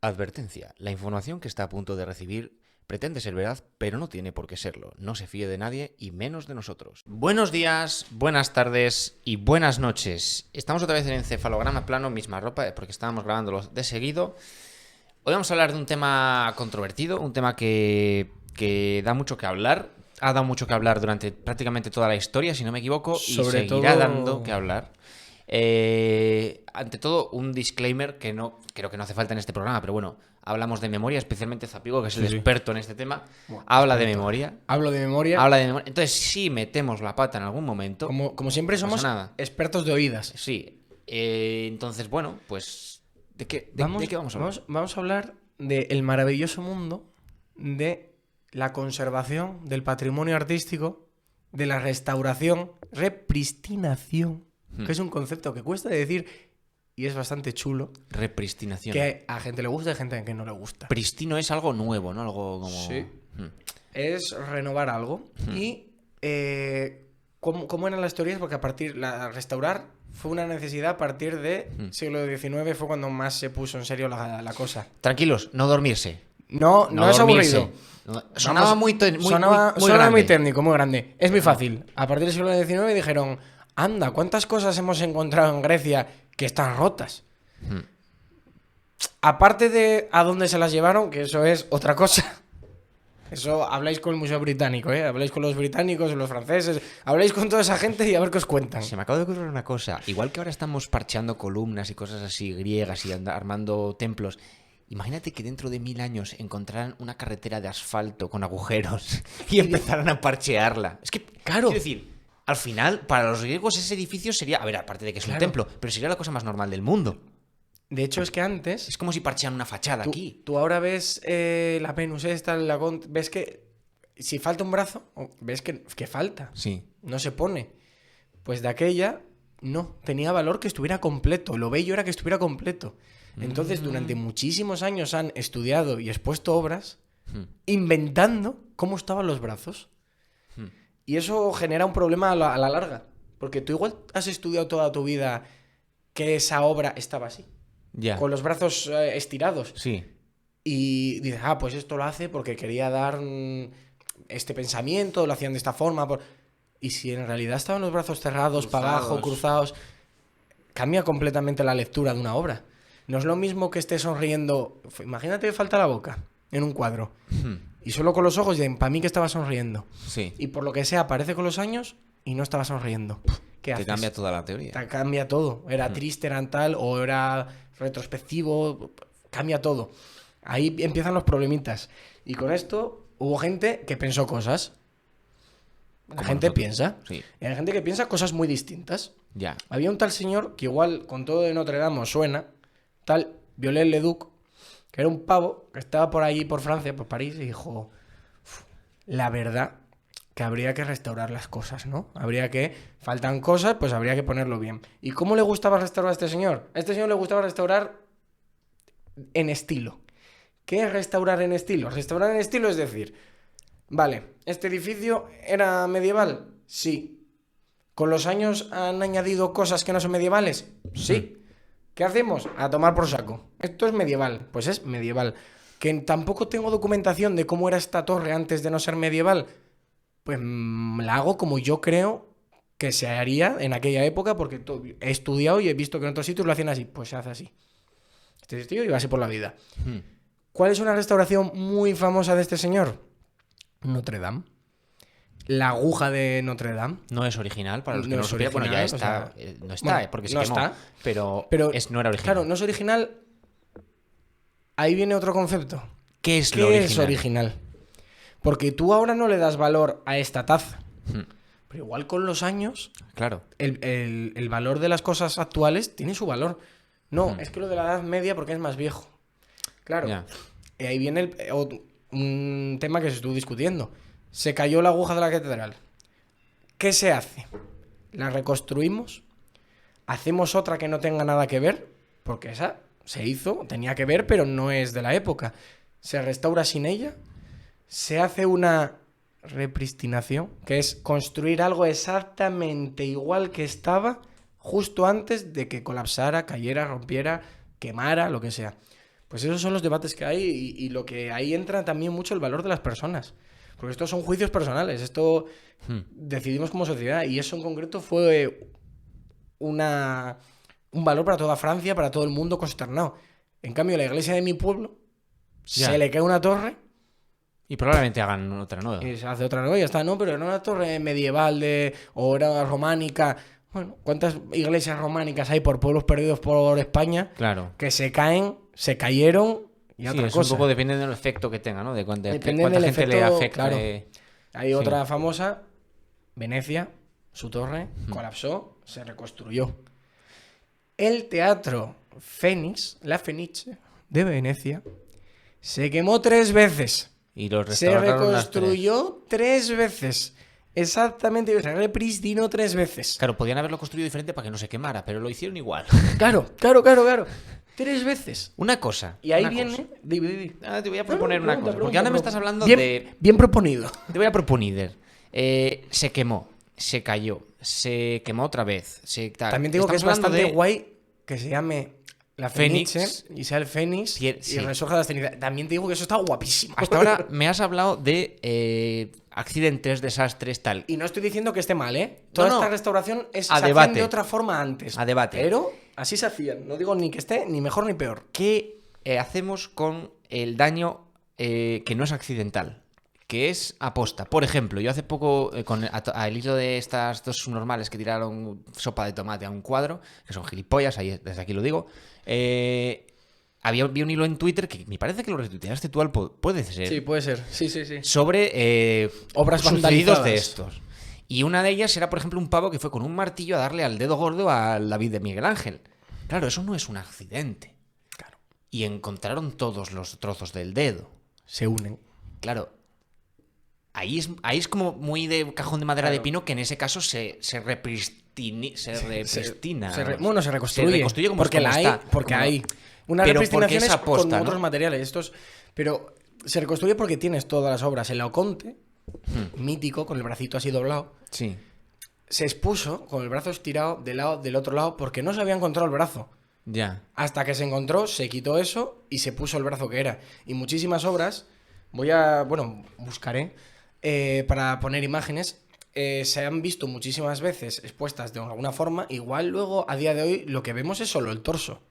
Advertencia. La información que está a punto de recibir pretende ser verdad, pero no tiene por qué serlo. No se fíe de nadie y menos de nosotros. Buenos días, buenas tardes y buenas noches. Estamos otra vez en Encefalograma Plano, misma ropa, porque estábamos grabándolos de seguido. Hoy vamos a hablar de un tema controvertido, un tema que da mucho que hablar. Ha dado mucho que hablar durante prácticamente toda la historia, si no me equivoco, y seguirá dando que hablar. Ante todo, un disclaimer que no creo que no hace falta en este programa, pero bueno, hablamos de memoria, especialmente Zapigo, que es el experto en este tema. Bueno, habla de memoria. Hablo de memoria. Habla de memoria. Entonces, si metemos la pata en algún momento, Como siempre no somos pasa nada. expertos de oídas. Sí. Entonces, bueno, pues ¿de qué vamos a hablar? Vamos a hablar del maravilloso mundo de la conservación del patrimonio artístico, de la restauración, repristinación, que es un concepto que cuesta de decir y es bastante chulo. Repristinación. Que a gente le gusta y a gente que no le gusta. Pristino es algo nuevo, ¿no? Algo como... Sí. Es renovar algo. Y ¿cómo eran las teorías? Porque restaurar fue una necesidad a partir del siglo XIX, fue cuando más se puso en serio la cosa. Tranquilos, no dormirse. No es dormirse. aburrido. Sonaba muy sonaba grande. muy técnico, muy grande. Es muy fácil. A partir del siglo XIX dijeron, anda, ¿cuántas cosas hemos encontrado en Grecia que están rotas? Aparte de a dónde se las llevaron, que eso es otra cosa. Eso habláis con el Museo Británico, habláis con los británicos, los franceses, habláis con toda esa gente y a ver qué os cuentan. Se me acaba de ocurrir una cosa. Igual que ahora estamos parcheando columnas y cosas así griegas y armando templos, imagínate que dentro de 1000 años encontraran una carretera de asfalto con agujeros y empezaran a parchearla. Es que, claro, quiero decir, al final, para los griegos ese edificio sería, a ver, aparte de que es un templo, pero sería la cosa más normal del mundo. De hecho, es que antes... Es como si parchean una fachada aquí. Tú ahora ves la Venus esta, ves que si falta un brazo, ves que falta. Sí. No se pone. Pues de aquella, no. Tenía valor que estuviera completo. Lo bello era que estuviera completo. Entonces, durante muchísimos años han estudiado y expuesto obras inventando cómo estaban los brazos. Y eso genera un problema a la larga. Porque tú igual has estudiado toda tu vida que esa obra estaba así. Ya. Con los brazos estirados. Sí. Y dices, pues esto lo hace porque quería dar este pensamiento, lo hacían de esta forma. Y si en realidad estaban los brazos cerrados, para abajo, cruzados, cambia completamente la lectura de una obra. No es lo mismo que esté sonriendo. Imagínate que falta la boca en un cuadro. Y solo con los ojos, para mí que estaba sonriendo. Sí. Y por lo que sea, aparece con los años y no estaba sonriendo. ¿Qué haces? Te cambia toda la teoría. Te cambia todo. Era triste, era tal, o era retrospectivo, cambia todo. Ahí empiezan los problemitas. Y con esto hubo gente que pensó cosas. La gente piensa. Sí. Y hay gente que piensa cosas muy distintas. Ya. Había un tal señor que igual con todo de Notre Dame os suena, tal Viollet-le-Duc, que era un pavo que estaba por allí, por Francia, por París, y dijo, la verdad que habría que restaurar las cosas, ¿no? Faltan cosas, pues habría que ponerlo bien. ¿Y cómo le gustaba restaurar a este señor? A este señor le gustaba restaurar en estilo. ¿Qué es restaurar en estilo? Restaurar en estilo es decir, vale, ¿este edificio era medieval? Sí. ¿Con los años han añadido cosas que no son medievales? Sí. ¿Qué hacemos? A tomar por saco. Esto es medieval. Pues es medieval. ¿Que tampoco tengo documentación de cómo era esta torre antes de no ser medieval? Pues la hago como yo creo que se haría en aquella época, porque he estudiado y he visto que en otros sitios lo hacían así. Pues se hace así. Este tío iba así por la vida. ¿Cuál es una restauración muy famosa de este señor? Notre Dame. La aguja de Notre Dame. No es original, para los que no lo supieran. Bueno, ya está. No está, bueno, porque se no quemó. Está. Pero no era original. Claro, no es original. Ahí viene otro concepto. ¿Qué es lo original? ¿Qué es original? Porque tú ahora no le das valor a esta taza. Pero igual con los años, claro, el valor de las cosas actuales tiene su valor. No, es que lo de la Edad Media porque es más viejo. Claro. Ya. Y ahí viene un tema que se estuvo discutiendo. Se cayó la aguja de la catedral. ¿Qué se hace? ¿La reconstruimos? ¿Hacemos otra que no tenga nada que ver? Porque esa se hizo, tenía que ver, pero no es de la época. ¿Se restaura sin ella? ¿Se hace una repristinación? Que es construir algo exactamente igual que estaba justo antes de que colapsara, cayera, rompiera, quemara, lo que sea. Pues esos son los debates que hay y lo que ahí entra también mucho el valor de las personas. Porque estos son juicios personales, esto decidimos como sociedad y eso en concreto fue un valor para toda Francia, para todo el mundo consternado. En cambio, la iglesia de mi pueblo se le cae una torre y probablemente hagan otra nueva. y se hace otra nueva y ya está, no, pero era una torre medieval o era románica. Bueno, ¿cuántas iglesias románicas hay por pueblos perdidos por España? Claro. Que se cayeron y otra cosa. Un poco depende del efecto que tenga, ¿no? De cuánta Depende gente del efecto, le afecta. claro. Hay otra famosa, Venecia, su torre colapsó, se reconstruyó. El teatro Fénix, la Fenice de Venecia, se quemó 3 veces. Y lo Se restauraron reconstruyó 3 veces. Exactamente, se repristinó 3 veces. Claro, podían haberlo construido diferente para que no se quemara, pero lo hicieron igual. Claro. 3 veces. Una cosa. Y ahí una viene. cosa. Di. Te voy a proponer una cosa. Porque Pregunta. ahora me estás hablando Bien proponido. Te voy a proponer. Se quemó, se cayó, se quemó otra vez. También te digo que es bastante guay que se llame la Fénix y sea el Fénix y resurja de las cenizas. También te digo que eso está guapísimo. Hasta ahora me has hablado de accidentes, desastres, tal. Y no estoy diciendo que esté mal, ¿eh? Toda esta restauración se hacían de otra forma antes. A debate. Pero así se hacían. No digo ni que esté ni mejor ni peor. ¿Qué hacemos con el daño que no es accidental? Que es aposta. Por ejemplo, yo hace poco, al hilo de estas dos subnormales que tiraron sopa de tomate a un cuadro, que son gilipollas, ahí, desde aquí lo digo, vi un hilo en Twitter que me parece que lo retuiteaste tú, puede ser. Sí, puede ser. Sí. Sobre obras sucedidos de estos. Y una de ellas era, por ejemplo, un pavo que fue con un martillo a darle al dedo gordo a David de Miguel Ángel. Claro, eso no es un accidente. Claro. Y encontraron todos los trozos del dedo. Se unen. Claro. Ahí es como muy de cajón de madera de pino, que en ese caso se repristina. Se reconstruye. Se reconstruye como porque hay una repristinación es con otros materiales. Pero se reconstruye porque tienes todas las obras. El Laoconte, mítico, con el bracito así doblado, se expuso con el brazo estirado del otro lado porque no se había encontrado el brazo. Ya. Hasta que se encontró, se quitó eso y se puso el brazo que era. Y muchísimas obras, buscaré para poner imágenes, se han visto muchísimas veces expuestas de alguna forma. Igual luego, a día de hoy, lo que vemos es solo el torso.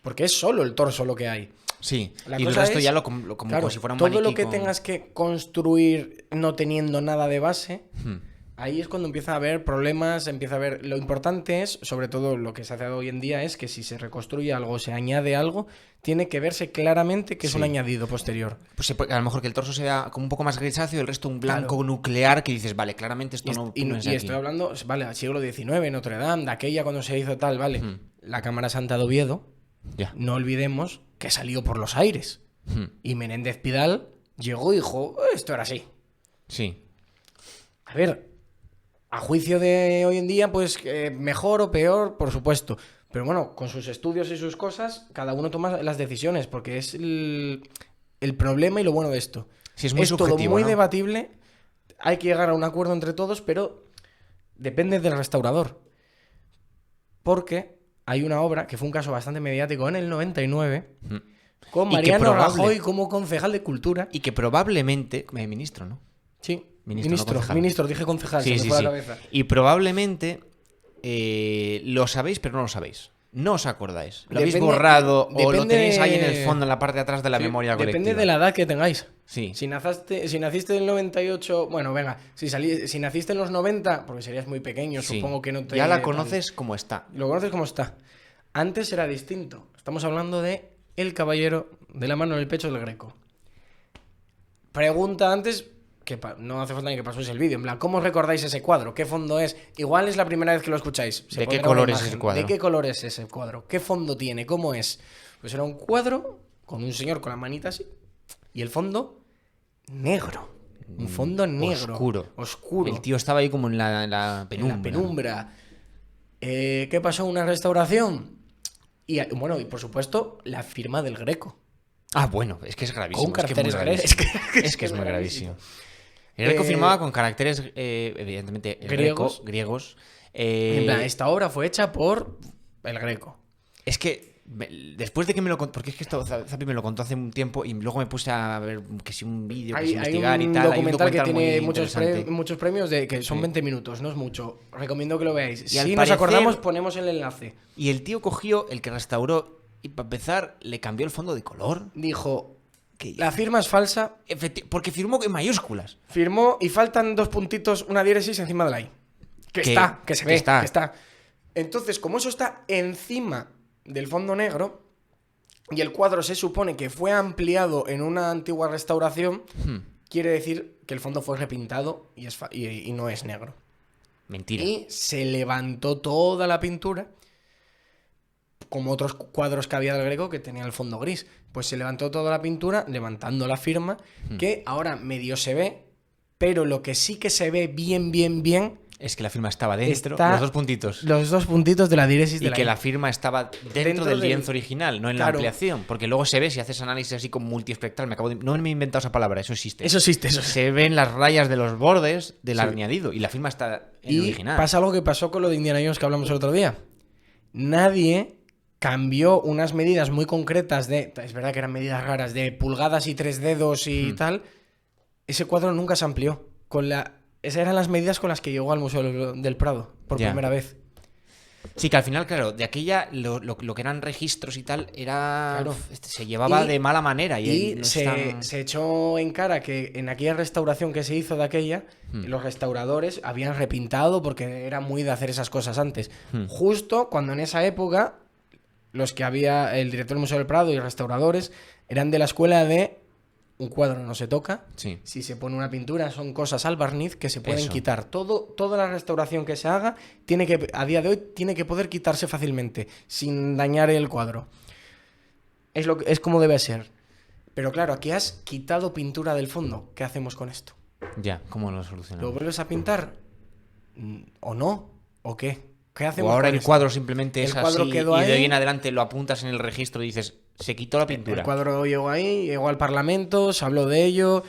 Porque es solo el torso lo que hay. Sí, y el resto ya como si fuera un maniquí. Todo lo que tengas que construir no teniendo nada de base, ahí es cuando empieza a haber problemas, empieza a haber... Lo importante es, sobre todo lo que se hace hoy en día, es que si se reconstruye algo, se añade algo, tiene que verse claramente que es un añadido posterior. Pues a lo mejor que el torso sea como un poco más grisáceo y el resto un blanco nuclear que dices, vale, claramente esto no es aquí. Estoy hablando, vale, al siglo XIX, Notre Dame, de aquella cuando se hizo tal, vale. La Cámara Santa de Oviedo, no olvidemos que salió por los aires. Y Menéndez Pidal llegó y dijo, esto era así. Sí. A ver, a juicio de hoy en día, pues mejor o peor, por supuesto. Pero bueno, con sus estudios y sus cosas, cada uno toma las decisiones, porque es el problema y lo bueno de esto. Sí, es muy todo muy debatible, hay que llegar a un acuerdo entre todos, pero depende del restaurador. Porque hay una obra, que fue un caso bastante mediático en el 99, con Mariano Rajoy como concejal de Cultura. Y que probablemente... ministro, ¿no? Sí. Ministro, dije concejal, sí, se me fue la cabeza. Y probablemente lo sabéis, pero no lo sabéis. No os acordáis. Lo habéis borrado o lo tenéis ahí en el fondo, en la parte de atrás de la memoria colectiva. Depende de la edad que tengáis. Sí. Si naciste en el 98... Bueno, venga, si naciste en los 90, porque serías muy pequeño, supongo que no te... Ya la conoces como está. Lo conoces como está. Antes era distinto. Estamos hablando de El Caballero de la mano en el pecho del Greco. Pregunta antes... que no hace falta ni que paséis el vídeo. En plan, ¿cómo recordáis ese cuadro? ¿Qué fondo es? Igual es la primera vez que lo escucháis. ¿De qué color es ese cuadro? ¿De qué color es ese cuadro? ¿Qué fondo tiene? ¿Cómo es? Pues era un cuadro con un señor con la manita así y el fondo negro. Un fondo negro. Oscuro. El tío estaba ahí como en la penumbra. En la penumbra. ¿Qué pasó? ¿Una restauración? Y bueno, y por supuesto, la firma del Greco. Ah, bueno, es que es gravísimo. Con caracteres es que es muy gravísimo. El Greco firmaba con caracteres, evidentemente, griegos. En plan, esta obra fue hecha por el Greco. Es que Después de que me lo contó, porque es que esto Zapi me lo contó hace un tiempo y luego me puse a ver que si un vídeo, que si investigar y tal. Hay un documental que tiene muy muchos premios que son Sí. 20 minutos, no es mucho. Recomiendo que lo veáis. Y al Si nos parecer- acordamos, ponemos el enlace. Y el tío cogió el que restauró y para empezar le cambió el fondo de color. Dijo, ¿Qué? la firma es falsa, Porque firmó en mayúsculas. firmó y faltan 2 puntitos, una diéresis encima de la I. Que está, que se ve, que está. Entonces, como eso está encima del fondo negro y el cuadro se supone que fue ampliado en una antigua restauración, quiere decir que el fondo fue repintado y no es negro. Mentira. Y se levantó toda la pintura, como otros cuadros que había del Greco que tenía el fondo gris. Pues se levantó toda la pintura, levantando la firma, que ahora medio se ve, pero lo que sí que se ve bien, Es que la firma estaba dentro, está los 2 puntitos. los 2 puntitos de la diéresis de Y la que I. la firma estaba dentro del lienzo original, no en la Claro. ampliación. Porque luego se ve, si haces análisis así con multiespectral, no me he inventado esa palabra, eso existe. Eso existe, eso sí. Se ven las rayas de los bordes del Sí. añadido y la firma está en el Y original. pasa algo que pasó con lo de Indiana Jones que hablamos el otro día. Nadie cambió unas medidas muy concretas es verdad que eran medidas raras, de pulgadas y 3 dedos y tal. Ese cuadro nunca se amplió. Esas eran las medidas con las que llegó al Museo del Prado por Ya. primera vez. Sí, que al final, claro, de aquella lo que eran registros y tal era Claro. se llevaba Y- de mala manera. Y no se, están- se echó en cara que en aquella restauración que se hizo de aquella, los restauradores habían repintado porque era muy de hacer esas cosas antes. Justo cuando en esa época, los que había, el director del Museo del Prado y restauradores, eran de la escuela de un cuadro no se toca. Sí. Si se pone una pintura, son cosas al barniz que se pueden Eso. quitar. Toda la restauración que se haga, a día de hoy, tiene que poder quitarse fácilmente, sin dañar el cuadro. Es como debe ser. Pero claro, aquí has quitado pintura del fondo. ¿Qué hacemos con esto? Ya, ¿cómo lo ¿Lo solucionamos? vuelves a pintar? ¿O no? ¿O qué? ¿Qué hacemos O ahora con el esto? cuadro simplemente El es cuadro así quedó y de ahí. hoy en adelante lo apuntas en el registro y dices, se quitó la pintura. El cuadro llegó ahí, llegó al Parlamento, se habló de ello.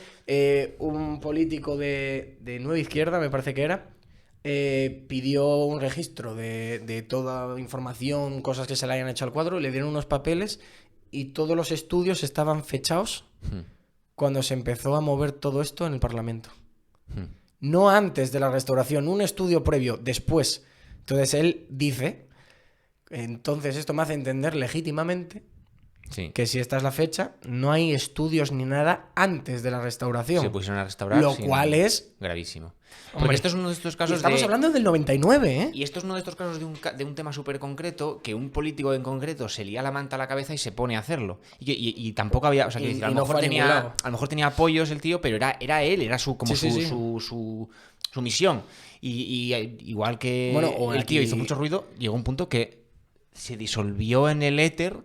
Un político de Nueva Izquierda, me parece que era, pidió un registro de toda información, cosas que se le hayan hecho al cuadro, le dieron unos papeles y todos los estudios estaban fechados cuando se empezó a mover todo esto en el Parlamento. No antes de la restauración, un estudio previo, después. Entonces él dice, entonces esto me hace entender legítimamente Sí. que si esta es la fecha, no hay estudios ni nada antes de la restauración. Se pusieron a restaurar. Lo sí, cual no. es... Gravísimo. Hombre, Porque esto es uno de estos y casos estamos hablando del 99, ¿eh? Y esto es uno de estos casos de un tema súper concreto que un político en concreto se lía la manta a la cabeza y se pone a hacerlo. Y tampoco había... O sea, quiero decir, a lo no fue mejor a ningún lado. a lo mejor tenía apoyos el tío, pero era él, era como Sí, sí, sí. su misión. Y igual que Bueno, o el tío aquí- hizo mucho ruido, llegó un punto que se disolvió en el éter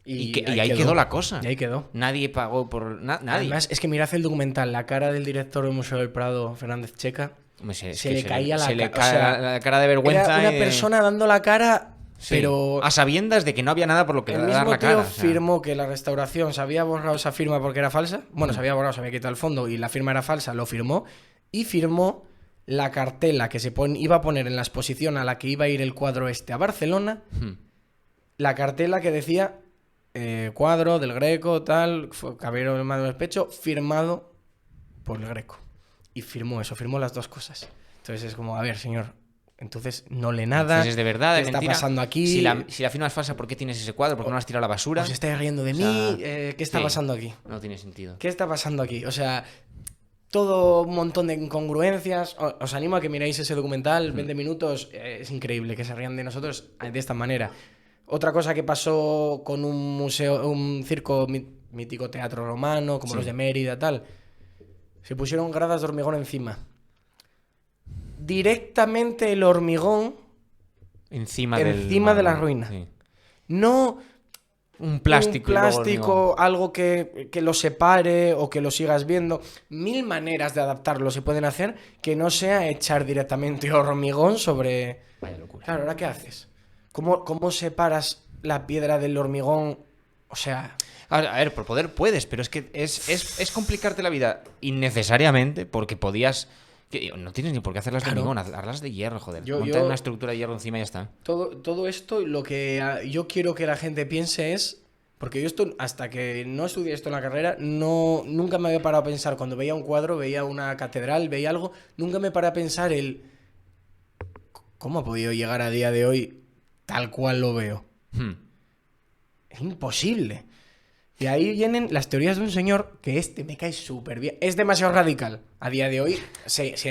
y ahí quedó la cosa. Y ahí quedó. Nadie pagó por... nadie. Además, es que mirad el documental, la cara del director del Museo del Prado, Fernández Checa, Hombre, es se que le caía la se le cara. cae O sea, la cara de vergüenza. era una y de- persona dando la cara, Sí, pero... a sabiendas de que no había nada por lo que El dar mismo la tío cara. o sea. firmó que la restauración se había borrado esa firma porque era falsa. Bueno, se había borrado, se había quitado el fondo y la firma era falsa, lo firmó. Y firmó la cartela que iba a poner en la exposición a la que iba a ir el cuadro este a Barcelona. La cartela que decía cuadro del Greco, tal, caballero del Mando del Pecho, firmado por el Greco. Y firmó eso, firmó las dos cosas. Entonces es como, a ver, señor, entonces no lee nada. Entonces, ¿es de verdad? ¿Qué ¿De está mentira? pasando aquí? Si la firma es falsa, ¿por qué tienes ese cuadro? ¿Por qué no lo has tirado a la basura? ¿Os estáis riendo de O sea, mí? ¿Qué está sí. pasando aquí? No tiene sentido. ¿Qué está pasando aquí? O sea, todo un montón de incongruencias. Os animo a que miréis ese documental, 20 minutos. Es increíble que se rían de nosotros de esta manera. Otra cosa que pasó con un museo, un circo mítico teatro romano, como Sí. los de Mérida, tal. Se pusieron gradas de hormigón encima. Directamente el hormigón, Encima de la ruina. Sí. no Un plástico. un y luego plástico, hormigón. algo que lo separe o que lo sigas viendo. 1000 maneras de adaptarlo se pueden hacer que no sea echar directamente hormigón sobre... Vaya locura. Claro, ¿ahora qué haces? ¿Cómo separas la piedra del hormigón? O sea... A ver, por poder puedes, pero es que es complicarte la vida innecesariamente porque podías... No tienes ni por qué hacerlas de Claro. hormigón, hazlas de hierro, joder. Yo- Monta yo- una estructura de hierro encima y ya está. Todo esto, lo que yo quiero que la gente piense es. Porque yo esto, hasta que no estudié esto en la carrera, nunca me había parado a pensar. Cuando veía un cuadro, veía una catedral, veía algo, nunca me paré a pensar ¿cómo ha podido llegar a día de hoy tal cual lo veo? Es imposible. Y ahí vienen las teorías de un señor que me cae súper bien. Es demasiado radical. A día de hoy,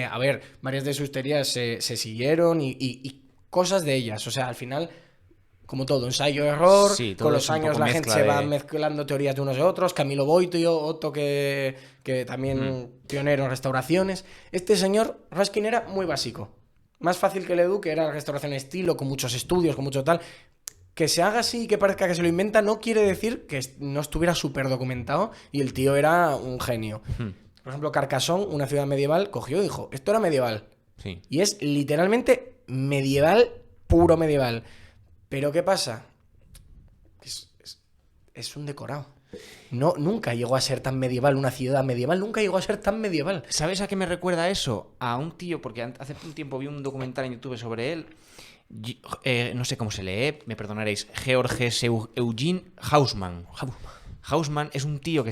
a ver, varias de sus teorías se siguieron y cosas de ellas. O sea, al final, como todo, ensayo-error. Sí, todo Con es los un años poco la gente mezcla se va de- mezclando teorías de unos y otros. Camilo Boito, otro que también pionero en restauraciones. Este señor, Raskin, era muy básico. Más fácil que Ledoux, que era la restauración estilo, con muchos estudios, con mucho tal. Que se haga así y que parezca que se lo inventa no quiere decir que no estuviera súper documentado y el tío era un genio. Por ejemplo, Carcassonne, una ciudad medieval, cogió y dijo, esto era medieval. Sí. Y es literalmente medieval, puro medieval. Pero ¿qué pasa? Es un decorado. No, nunca llegó a ser tan medieval, una ciudad medieval, nunca llegó a ser tan medieval. ¿Sabes a qué me recuerda eso? A un tío, porque hace un tiempo vi un documental en YouTube sobre él. No sé cómo se lee, me perdonaréis. Georges Eugene Haussmann. Haussmann es un tío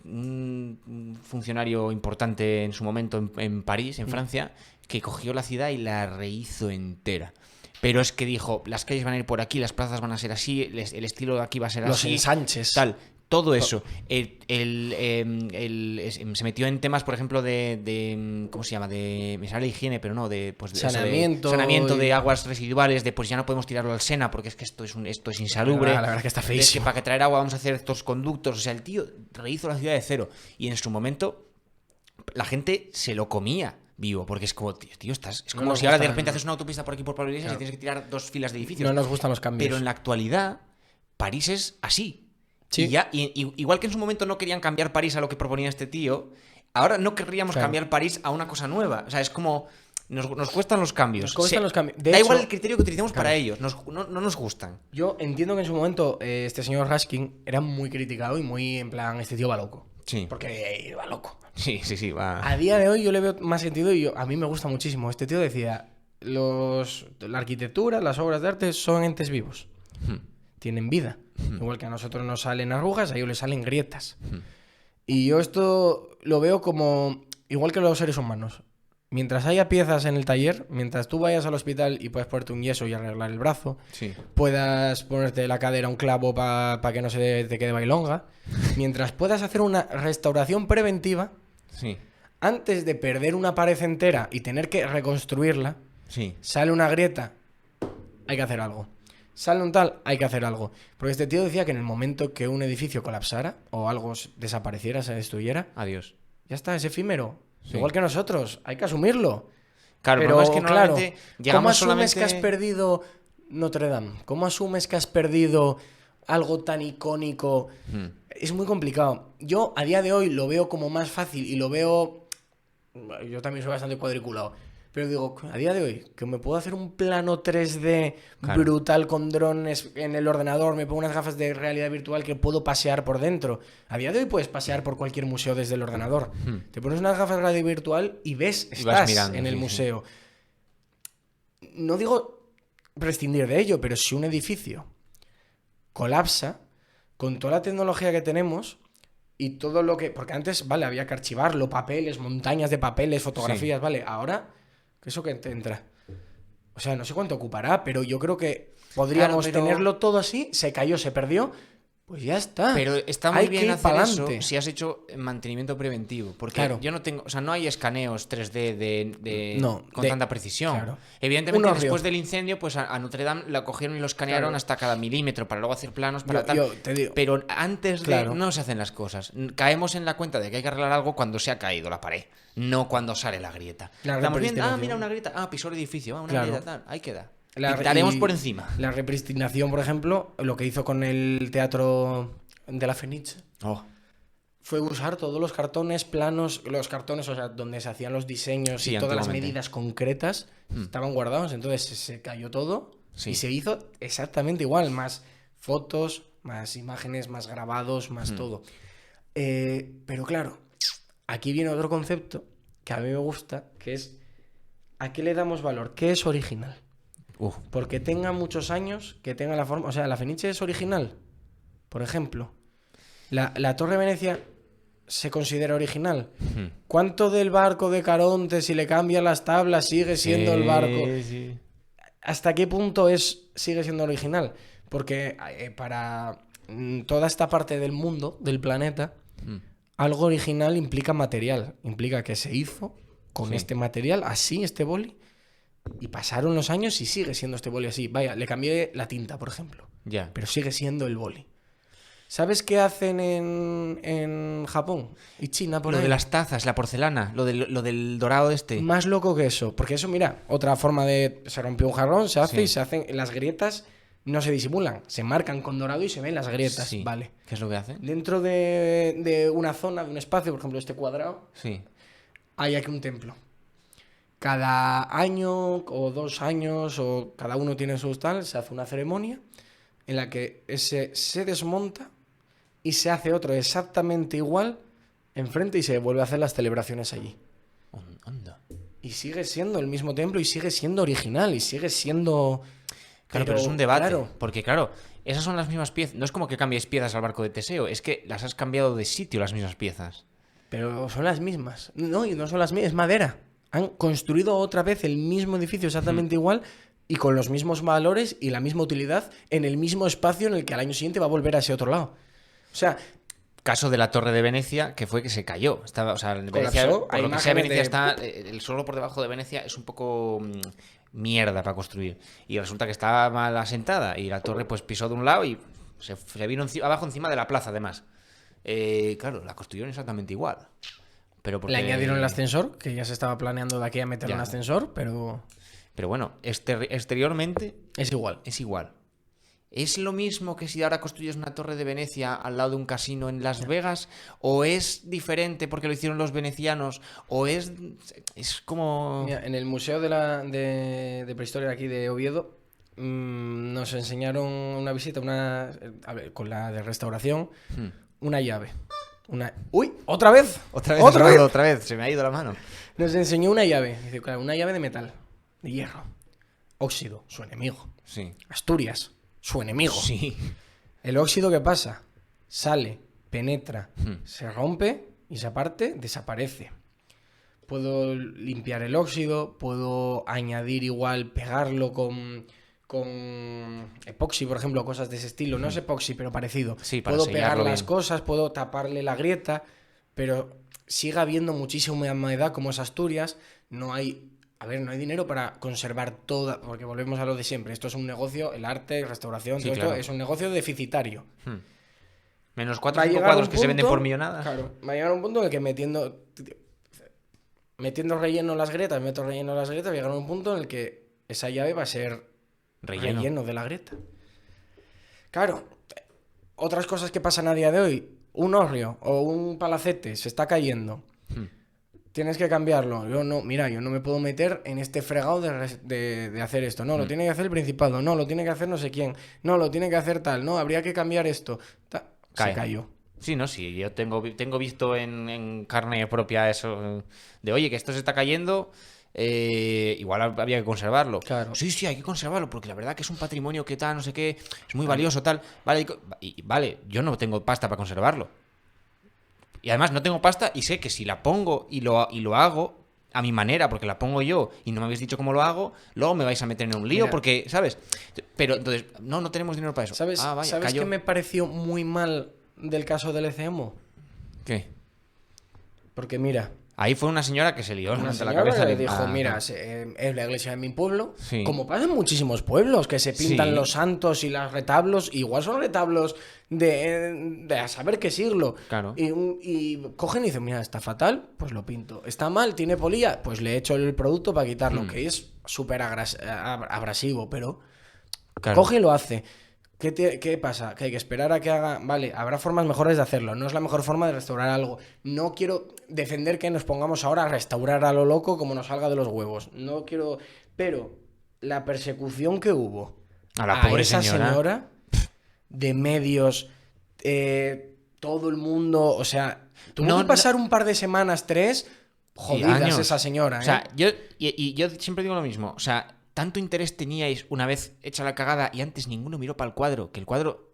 un funcionario importante en su momento en París, en Francia, que cogió la ciudad y la rehizo entera. Pero es que dijo, las calles van a ir por aquí, las plazas van a ser así, el estilo de aquí va a ser Los así. ensanches. Tal. Todo eso. Se metió en temas, por ejemplo, ¿cómo se llama? Me sale higiene, pero no, pues, de eso, Saneamiento. saneamiento de aguas residuales, pues ya no podemos tirarlo al Sena porque es que esto es insalubre. La verdad es que está Es feísimo. que para que traer agua vamos a hacer estos conductos. O sea, el tío rehizo la ciudad de cero. Y en su momento, la gente se lo comía vivo, porque es como, tío, es No como nos si ahora de gusta, repente ¿no? haces una autopista por aquí por Pablo Iglesias y tienes que tirar 2 filas de edificios. No nos gustan los cambios. Pero en la actualidad, París es así. Sí. Igual que en su momento no querían cambiar París a lo que proponía este tío, ahora no querríamos Claro. cambiar París a una cosa nueva. O sea, es como... Nos cuestan los cambios. Nos cuestan los cambios. De Da hecho, igual el criterio que utilicemos claro. para ellos. No nos gustan. Yo entiendo que en su momento este señor Raskin era muy criticado y muy en plan, este tío va loco. Sí. Porque va loco. Sí, va. A día de hoy yo le veo más sentido y a mí me gusta muchísimo. Este tío decía, la arquitectura, las obras de arte son entes vivos. Tienen vida. Igual que a nosotros nos salen arrugas, a ellos les salen grietas. Y yo esto lo veo como igual que los seres humanos. Mientras haya piezas en el taller, mientras tú vayas al hospital y puedas ponerte un yeso y arreglar el brazo, Sí. puedas ponerte la cadera un clavo para que no se te quede bailonga, mientras puedas hacer una restauración preventiva, Sí. antes de perder una pared entera y tener que reconstruirla, Sí. sale una grieta, hay que hacer algo. Sale un tal, hay que hacer algo. Porque este tío decía que en el momento que un edificio colapsara o algo desapareciera, se destruyera, Adiós. ya está, es efímero. Sí. Igual que nosotros, hay que asumirlo. Claro, Pero es que claro, normalmente ¿cómo llegamos asumes solamente... que has perdido Notre Dame? ¿Cómo asumes que has perdido algo tan icónico? Es muy complicado. Yo a día de hoy lo veo como más fácil y lo veo... Yo también soy bastante cuadriculado. Pero digo, a día de hoy, que me puedo hacer un plano 3D Claro. brutal con drones en el ordenador, me pongo unas gafas de realidad virtual que puedo pasear por dentro. A día de hoy puedes pasear por cualquier museo desde el ordenador. Te pones unas gafas de realidad virtual y ves, Y vas estás mirando, en el sí, museo. No digo prescindir de ello, pero si un edificio colapsa, con toda la tecnología que tenemos y todo lo que... Porque antes, vale, había que archivarlo, papeles, montañas de papeles, fotografías, vale. Ahora, ¿eso que te entra? O sea, no sé cuánto ocupará, pero yo creo que podríamos Claro, pero- tenerlo todo así, se cayó, se perdió, pues ya está. Pero está muy Hay bien que ir hacer eso pa'lante. si has hecho mantenimiento preventivo. Porque Claro. yo no tengo... O sea, no hay escaneos 3D No, con tanta precisión. claro. Evidentemente, Un horrio. después del incendio, pues a Notre Dame la cogieron y lo escanearon Claro. hasta cada milímetro para luego hacer planos para tal. Yo te digo, Pero antes de Claro. no se hacen las cosas. Caemos en la cuenta de que hay que arreglar algo cuando se ha caído la pared, no cuando sale la grieta. La Estamos viendo, repristinación. mira una grieta, pisó el edificio, una Claro. grieta, tal, ahí queda. La- Pintaremos y por encima. La repristinación, por ejemplo, lo que hizo con el teatro de la Fenice, Oh, fue usar todos los cartones planos, los cartones, o sea, donde se hacían los diseños Sí, y todas las antiguamente. medidas concretas, estaban guardados, entonces se cayó todo Sí. y se hizo exactamente igual, más fotos, más imágenes, más grabados, más todo. Pero claro, aquí viene otro concepto que a mí me gusta, que es ¿a qué le damos valor? ¿Qué es original? Porque tenga muchos años, que tenga la forma... O sea, la Fenice es original, por ejemplo. La Torre de Venecia se considera original. ¿Cuánto del barco de Caronte, si le cambian las tablas, sigue siendo el barco? Sí. ¿Hasta qué punto sigue siendo original? Porque para toda esta parte del mundo, del planeta, algo original implica material. Implica que se hizo con este material, así, este boli, y pasaron los años y sigue siendo este boli así. Vaya, le cambié la tinta, por ejemplo. Ya. Pero sigue siendo el boli. ¿Sabes qué hacen en Japón y China por Lo ahí? de las tazas, la porcelana, lo del dorado este. Más loco que eso. Porque eso, mira, otra forma de... Se rompió un jarrón, se hace y se hacen... Las grietas no se disimulan. Se marcan con dorado y se ven las grietas. Sí. Vale. ¿Qué es lo que hacen? Dentro de una zona, de un espacio, por ejemplo, este cuadrado, Sí. hay aquí un templo. Cada año o 2 años, o cada uno tiene su tal, se hace una ceremonia en la que ese se desmonta y se hace otro exactamente igual enfrente y se vuelve a hacer las celebraciones allí. Anda. Y sigue siendo el mismo templo y sigue siendo original y sigue siendo... Claro, pero es un debate. Claro, Porque, claro, esas son las mismas piezas. No es como que cambies piezas al barco de Teseo, es que las has cambiado de sitio las mismas piezas. pero son las mismas. No, y no son las mismas, es madera. Han construido otra vez el mismo edificio exactamente igual y con los mismos valores y la misma utilidad en el mismo espacio en el que al año siguiente va a volver a ese otro lado. O sea, Caso de la Torre de Venecia, que fue que se cayó. Estaba, o sea, en Colapsó. Venecia, por Hay lo que sea, imágenes Venecia de- está. El suelo por debajo de Venecia es un poco mierda para construir. Y resulta que estaba mal asentada. Y la torre, pues, pisó de un lado y se vino abajo encima de la plaza, además. Claro, la construyeron exactamente igual. Pero porque... le añadieron el ascensor, que ya se estaba planeando de aquí a meter Ya. un ascensor, pero Pero bueno, exteriormente es igual. es igual. ¿Es lo mismo que si ahora construyes una torre de Venecia al lado de un casino en Las Vegas? ¿O es diferente porque lo hicieron los venecianos? ¿O es como...? Mira, en el Museo de Prehistoria aquí de Oviedo nos enseñaron una visita con la de restauración, una llave. ¡Uy! ¿Otra vez? Otra vez, ¿Otra vez? otra vez, se me ha ido la mano. Nos enseñó una llave. Dice, claro, una llave de metal, de hierro. Óxido, su enemigo. Sí. Asturias, su enemigo. Sí. El óxido, ¿qué pasa? Sale, penetra, se rompe y esa parte desaparece. Puedo limpiar el óxido, puedo añadir igual, pegarlo con epoxi, por ejemplo, cosas de ese estilo. No es epoxi, pero parecido. Sí, para Puedo pegar sellarlo las bien. cosas, puedo taparle la grieta, pero sigue habiendo muchísima humedad como es Asturias. No hay dinero para conservar toda, porque volvemos a lo de siempre. Esto es un negocio, el arte, restauración, Sí, todo claro. esto es un negocio deficitario. Menos Va 4 a o 5 llegar cuadros un que se venden punto- por millonada. Claro, va a llegar un punto en el que metiendo relleno en las grietas, meto relleno en las grietas, va a llegar un punto en el que esa llave va a ser relleno de la grieta. Claro, otras cosas que pasan a día de hoy, un hórreo o un palacete se está cayendo. Tienes que cambiarlo. Yo no me puedo meter en este fregado de hacer esto. No, lo tiene que hacer el Principado. No, lo tiene que hacer no sé quién. No, lo tiene que hacer tal. No, habría que cambiar esto. Cae. Se cayó. Sí, no, sí, yo tengo visto en carne propia eso de, oye, que esto se está cayendo, igual había que conservarlo. Claro. Sí, hay que conservarlo, porque la verdad que es un patrimonio que tal, no sé qué, es muy valioso, tal. Vale, vale, yo no tengo pasta para conservarlo. Y además no tengo pasta y sé que si la pongo y lo hago a mi manera, porque la pongo yo y no me habéis dicho cómo lo hago, luego me vais a meter en un lío, Mira. porque, ¿sabes? Pero entonces, no tenemos dinero para eso. ¿Sabes, Ah, vaya, ¿sabes cayó. qué me pareció muy mal del caso del ECMO? ¿Qué? Porque mira, Ahí fue una señora que se lió una ante la señora cabeza. le de- dijo, ah, mira, no. es la iglesia de mi pueblo, Sí. como pasa en muchísimos pueblos, que se pintan Sí. los santos y los retablos, igual son retablos de a saber qué siglo. Claro. Y cogen y dicen, mira, está fatal, pues lo pinto. Está mal, tiene polilla, pues le echo el producto para quitarlo, que es súper abrasivo, pero Claro. coge y lo hace. ¿Qué pasa? Que hay que esperar a que haga... Vale, habrá formas mejores de hacerlo. No es la mejor forma de restaurar algo. No quiero defender que nos pongamos ahora a restaurar a lo loco como nos salga de los huevos. No quiero... Pero la persecución que hubo A la pobre esa señora. de medios, todo el mundo... O sea, tuvo No, que pasar un par de semanas, 3, jodidas años. esa señora, O sea, yo siempre digo lo mismo. O sea, tanto interés teníais una vez hecha la cagada y antes ninguno miró para el cuadro, que el cuadro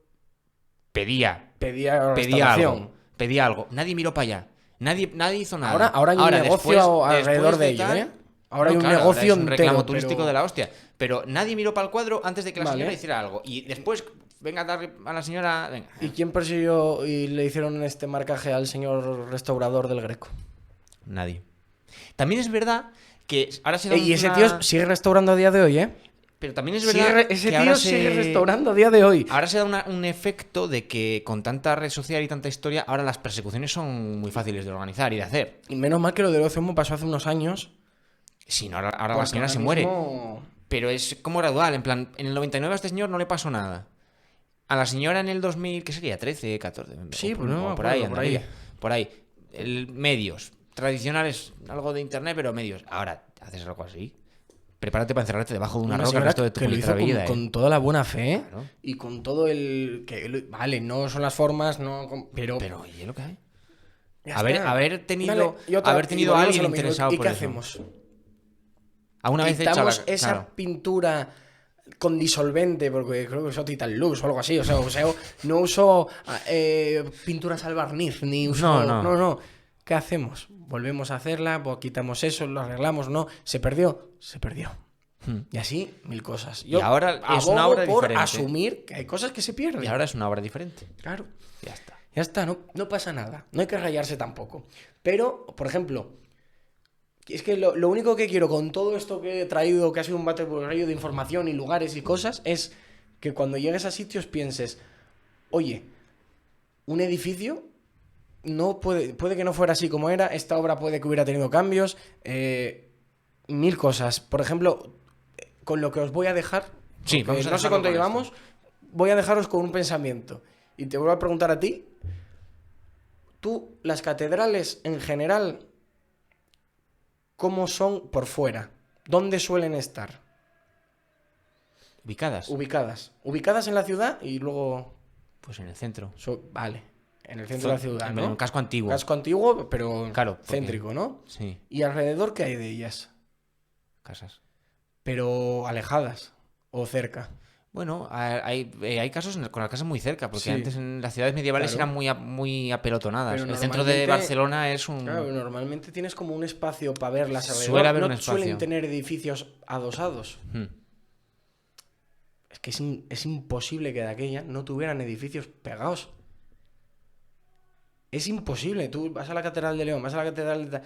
pedía restauración. pedía algo. Nadie miró para allá. Nadie hizo nada. Ahora hay un negocio alrededor de ello, tal, ¿eh? Ahora hay un claro, negocio ahora es un reclamo entero, turístico pero- de la hostia. Pero nadie miró para el cuadro antes de que la Vale. señora hiciera algo. Y después, venga a darle a la señora. Venga. ¿Y quién persiguió y le hicieron este marcaje al señor restaurador del Greco? Nadie. También es verdad que ahora se da Y ese una- tío sigue restaurando a día de hoy, ¿eh? Pero también es verdad Ese que ahora tío sigue restaurando a día de hoy. Ahora se da un efecto de que con tanta red social y tanta historia, ahora las persecuciones son muy fáciles de organizar y de hacer. Y menos mal que lo del Ozomo pasó hace unos años. Si no, ahora la porque señora ahora se muere. mismo- Pero es como gradual, en plan, en el 99 a este señor no le pasó nada. A la señora en el 2000, ¿qué sería? 13, 14. Sí, o pues no me por ahí, acuerdo, por ahí. andaría. Por ahí. Medios. Tradicionales, algo de internet, pero medios. Ahora, haces algo así. Prepárate para encerrarte debajo de una roca el señora resto de tu que lo hizo puñetera vida, con toda la buena fe Claro. y con todo el... Vale, no son las formas, no, pero... Pero, ¿y es lo que hay? ya Haber está. tenido, Vale, y otra- haber y tenido a volvemos alguien lo mismo. interesado ¿Y por qué eso. hacemos? A una vez hecha Quitamos la... esa claro. pintura con disolvente, porque creo que usó Titan Lux o algo así. O sea, no uso pinturas al barniz, ni uso... No. No. ¿Qué hacemos? Volvemos a hacerla, pues quitamos eso, lo arreglamos, ¿no? ¿Se perdió? Se perdió. Y así, mil cosas. Y ahora es una abogo obra por diferente. asumir que hay cosas que se pierden. Y ahora es una obra diferente. Claro. Ya está. Ya está, no pasa nada. No hay que rayarse tampoco. Pero, por ejemplo, es que lo único que quiero con todo esto que he traído, que ha sido un batiburrillo de información y lugares y cosas, es que cuando llegues a sitios pienses, oye, un edificio no puede que no fuera así como era, esta obra puede que hubiera tenido cambios, mil cosas. Por ejemplo, con lo que os voy a dejar, Sí, porque vamos a no sé dejarlo cuánto con llevamos, esto. voy a dejaros con un pensamiento. Y te vuelvo a preguntar a ti, tú, las catedrales en general, ¿cómo son por fuera? ¿Dónde suelen estar? Ubicadas. Ubicadas en la ciudad y luego... Pues en el centro. Vale, en el centro de la ciudad, En ¿no? un casco antiguo. Casco antiguo, pero Claro, porque- céntrico, ¿no? Sí, ¿Y alrededor qué hay de ellas? casas. Pero alejadas o cerca. Bueno, hay casos con las casas muy cerca, porque Sí. antes en las ciudades medievales Claro. eran muy apelotonadas. Pero El centro de normalmente- Barcelona es un... Claro, normalmente tienes como un espacio para verlas alrededor. Suele haber no un espacio. suelen tener edificios adosados. Hmm. Es que es imposible que de aquella no tuvieran edificios pegados. Es imposible. Tú vas a la Catedral de León, vas a la Catedral de...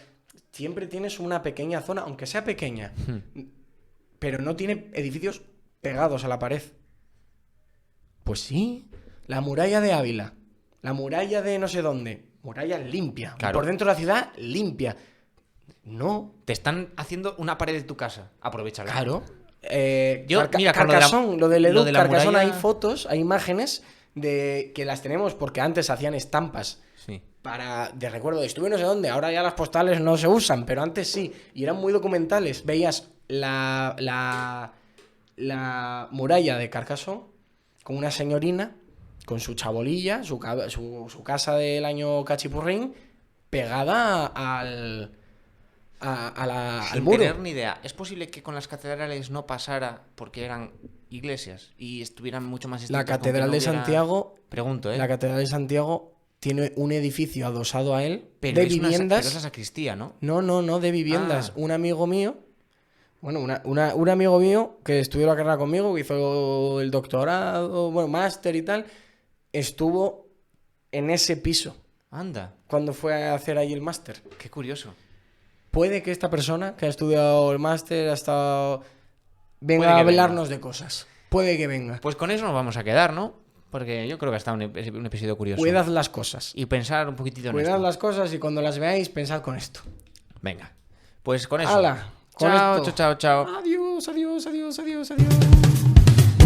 Siempre tienes una pequeña zona, aunque sea pequeña, pero no tiene edificios pegados a la pared. Pues sí. La muralla de Ávila, la muralla de no sé dónde, muralla limpia. Claro. Por dentro de la ciudad, limpia. No. Te están haciendo una pared de tu casa. Aprovechala. Claro. Mira, con lo de la- Carcassonne, lo del lo Edu, de la Carcassonne, muralla- hay fotos, hay imágenes de que las tenemos porque antes hacían estampas Sí. de recuerdo de estuve no sé dónde, ahora ya las postales no se usan, pero antes sí, y eran muy documentales. Veías la muralla de Carcassonne con una señorina, con su chabolilla, su casa del año cachipurrín, pegada al Sin muro. tener ni idea. ¿Es posible que con las catedrales no pasara porque eran iglesias y estuvieran mucho más La estrictas con que Catedral no de hubiera- Santiago, Pregunto, ¿eh? la Catedral de Santiago tiene un edificio adosado a él Pero de es una- viviendas. pero es la sacristía, ¿no? No, de viviendas. Ah. Un amigo mío, bueno, un amigo mío que estudió la carrera conmigo, que hizo el doctorado, bueno, máster y tal, estuvo en ese piso Anda, cuando fue a hacer ahí el máster. qué curioso. Puede que esta persona que ha estudiado el máster ha estado... venga Puede a que venga. hablarnos de cosas. Puede que venga. Pues con eso nos vamos a quedar, ¿no? Porque yo creo que ha estado un episodio curioso. Cuidad las cosas. Y pensar un poquitito en Cuidad esto. las cosas y cuando las veáis, pensad con esto. Venga, pues con eso. ¡Hala! Con Chao, esto. chao, chao, chao. Adiós, adiós, adiós, adiós, adiós.